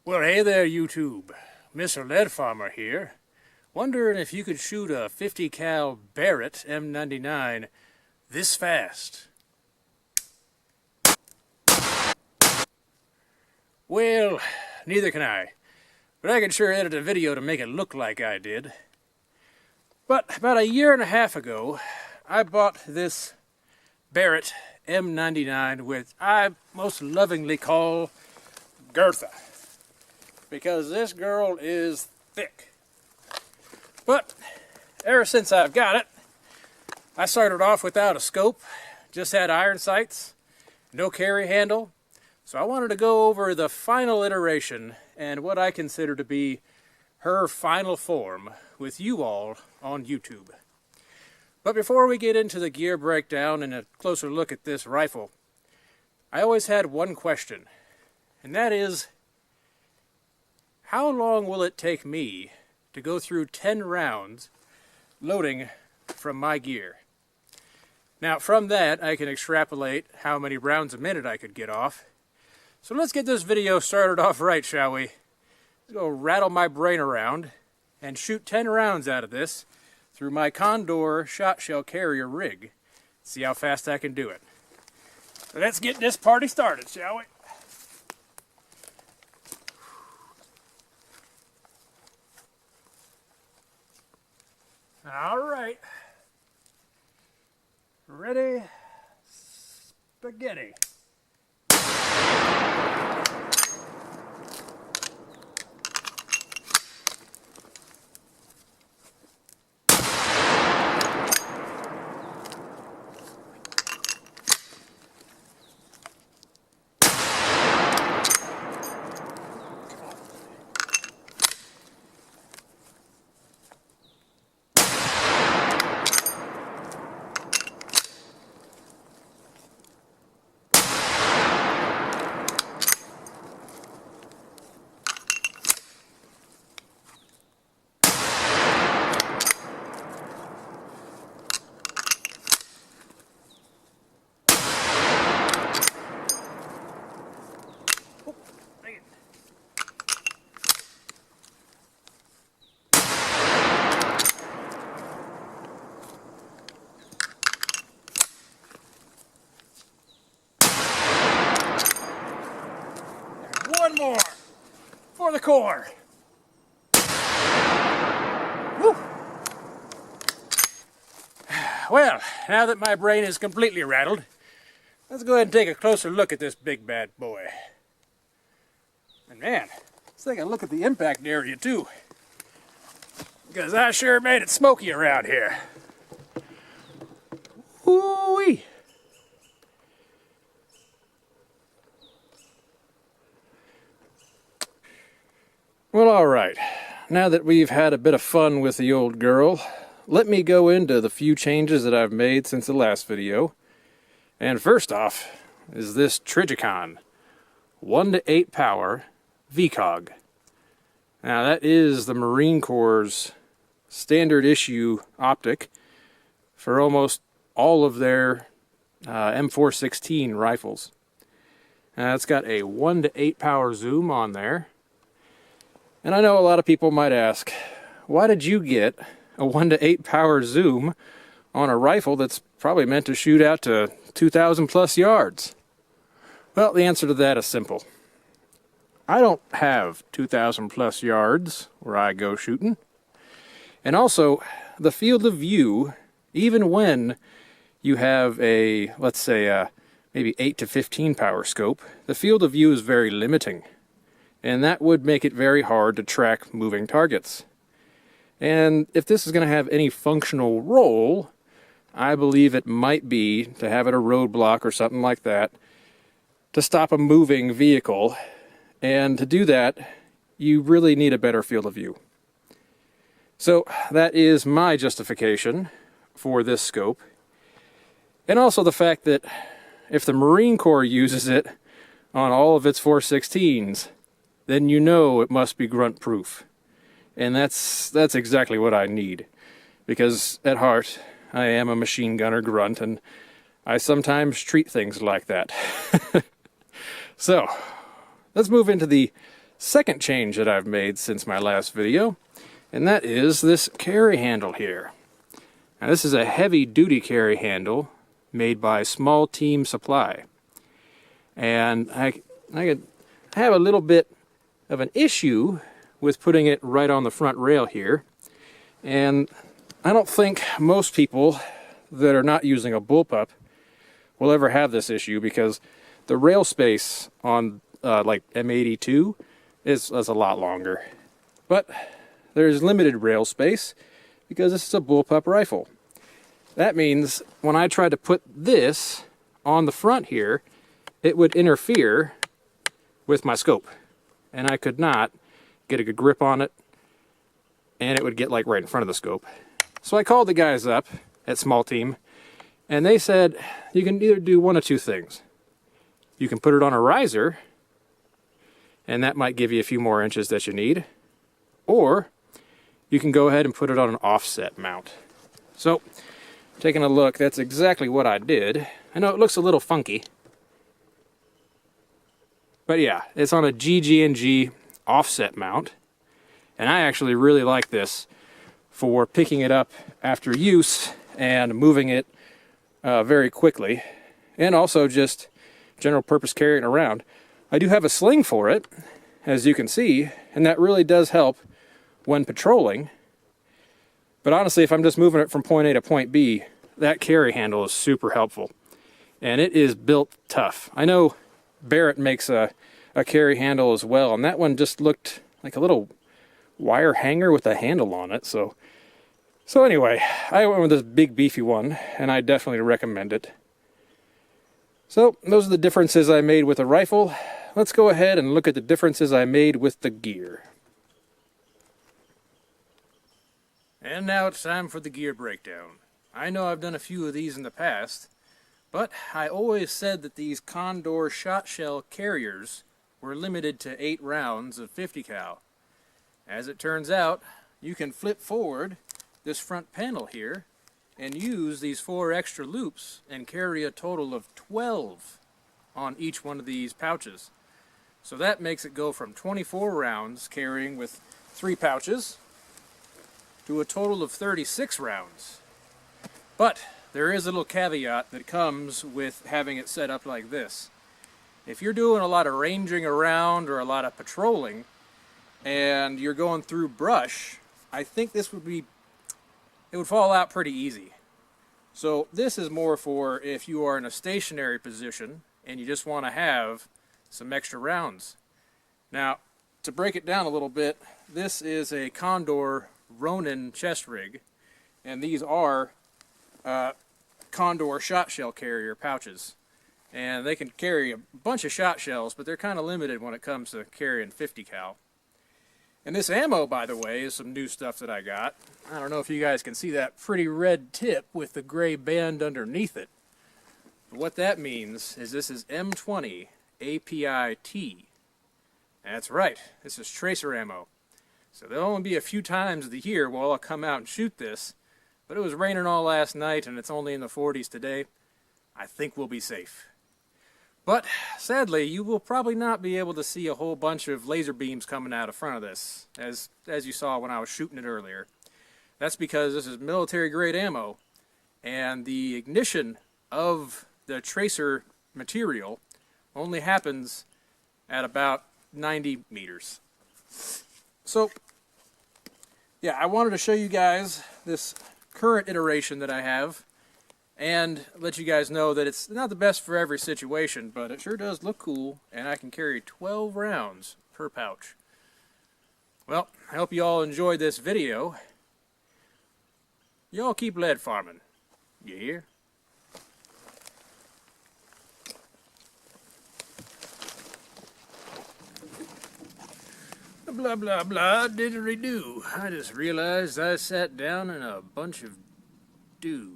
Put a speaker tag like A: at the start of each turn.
A: Well, hey there, YouTube. Mr. Lead Farmer here. Wondering if you could shoot a 50 cal Barrett M99 this fast. Well, neither can I. But I can sure edit a video to make it look like I did. But about a year and a half ago, I bought this Barrett M99, which I most lovingly call Gertha, because this girl is thick. But ever since I've got it, I started off without a scope, just had iron sights, no carry handle. So I wanted to go over the final iteration and what I consider to be her final form with you all on YouTube. But before we get into the gear breakdown and a closer look at this rifle, I always had one question, and that is, how long will it take me to go through 10 rounds loading from my gear? Now from that I can extrapolate how many rounds a minute I could get off. So let's get this video started off right, shall we? Let's go rattle my brain around and shoot 10 rounds out of this through my Condor shot shell carrier rig. See how fast I can do it. Let's get this party started, shall we? All right. Ready? Spaghetti. One more for the core. Woo. Well, now that my brain is completely rattled, let's go ahead and take a closer look at this big bad boy. And man, let's take a look at the impact area too, because I sure made it smoky around here. Woo-wee. Well, alright, now that we've had a bit of fun with the old girl, let me go into the few changes that I've made since the last video. And first off is this Trijicon 1-to-8 power VCOG. Now that is the Marine Corps' standard issue optic for almost all of their M416 rifles. It's got a 1-to-8 power zoom on there. And I know a lot of people might ask, why did you get a 1-to-8 power zoom on a rifle that's probably meant to shoot out to 2,000 plus yards? Well, the answer to that is simple. I don't have 2,000 plus yards where I go shooting. And also, the field of view, even when you have a, let's say, maybe 8 to 15 power scope, the field of view is very limiting. And that would make it very hard to track moving targets. And if this is going to have any functional role, I believe it might be to have it a roadblock or something like that to stop a moving vehicle. And to do that, you really need a better field of view. So that is my justification for this scope. And also the fact that if the Marine Corps uses it on all of its 416s, then you know it must be grunt proof. And that's exactly what I need. Because at heart, I am a machine gunner grunt, and I sometimes treat things like that. So, let's move into the second change that I've made since my last video, and that is this carry handle here. Now this is a heavy-duty carry handle made by Small Team Supply. And I have a little bit of an issue with putting it right on the front rail here. And I don't think most people that are not using a bullpup will ever have this issue, because the rail space on like M82 is a lot longer. But there's limited rail space because this is a bullpup rifle. That means when I try to put this on the front here, it would interfere with my scope. And I could not get a good grip on it, and it would get like right in front of the scope. So I called the guys up at Small Team, and they said you can either do one of two things. You can put it on a riser, and that might give you a few more inches that you need, or you can go ahead and put it on an offset mount. So, taking a look, that's exactly what I did. I know it looks a little funky, but yeah, it's on a GG&G offset mount, and I actually really like this for picking it up after use and moving it very quickly, and also just general purpose carrying around. I do have a sling for it, as you can see, and that really does help when patrolling. But honestly, if I'm just moving it from point A to point B, that carry handle is super helpful. And it is built tough. I know Barrett makes a carry handle as well, and that one just looked like a little wire hanger with a handle on it. So anyway, I went with this big beefy one, and I definitely recommend it. So those are the differences I made with the rifle. Let's go ahead and look at the differences I made with the gear. And now it's time for the gear breakdown. I know I've done a few of these in the past, but I always said that these Condor shot shell carriers were limited to 8 rounds of 50 cal. As it turns out, you can flip forward this front panel here and use these 4 extra loops and carry a total of 12 on each one of these pouches. So that makes it go from 24 rounds carrying with 3 pouches to a total of 36 rounds. But there is a little caveat that comes with having it set up like this. If you're doing a lot of ranging around or a lot of patrolling and you're going through brush, I think this would fall out pretty easy. So this is more for if you are in a stationary position and you just want to have some extra rounds. Now, to break it down a little bit, this is a Condor Ronin chest rig, and these are Condor shot shell carrier pouches. And they can carry a bunch of shot shells, but they're kind of limited when it comes to carrying 50 cal. And this ammo, by the way, is some new stuff that I got. I don't know if you guys can see that pretty red tip with the gray band underneath it. But what that means is this is M20 API-T. That's right, this is tracer ammo. So there'll only be a few times of the year where I'll come out and shoot this, but it was raining all last night and it's only in the 40s today. I think we'll be safe. But sadly, you will probably not be able to see a whole bunch of laser beams coming out of front of this, as you saw when I was shooting it earlier. That's because this is military grade ammo, and the ignition of the tracer material only happens at about 90 meters. So, yeah, I wanted to show you guys this current iteration that I have, and let you guys know that it's not the best for every situation, but it sure does look cool, and I can carry 12 rounds per pouch. Well, I hope you all enjoyed this video. Y'all keep lead farming. You hear? Blah, blah, blah, didgeridoo. I just realized I sat down in a bunch of dew.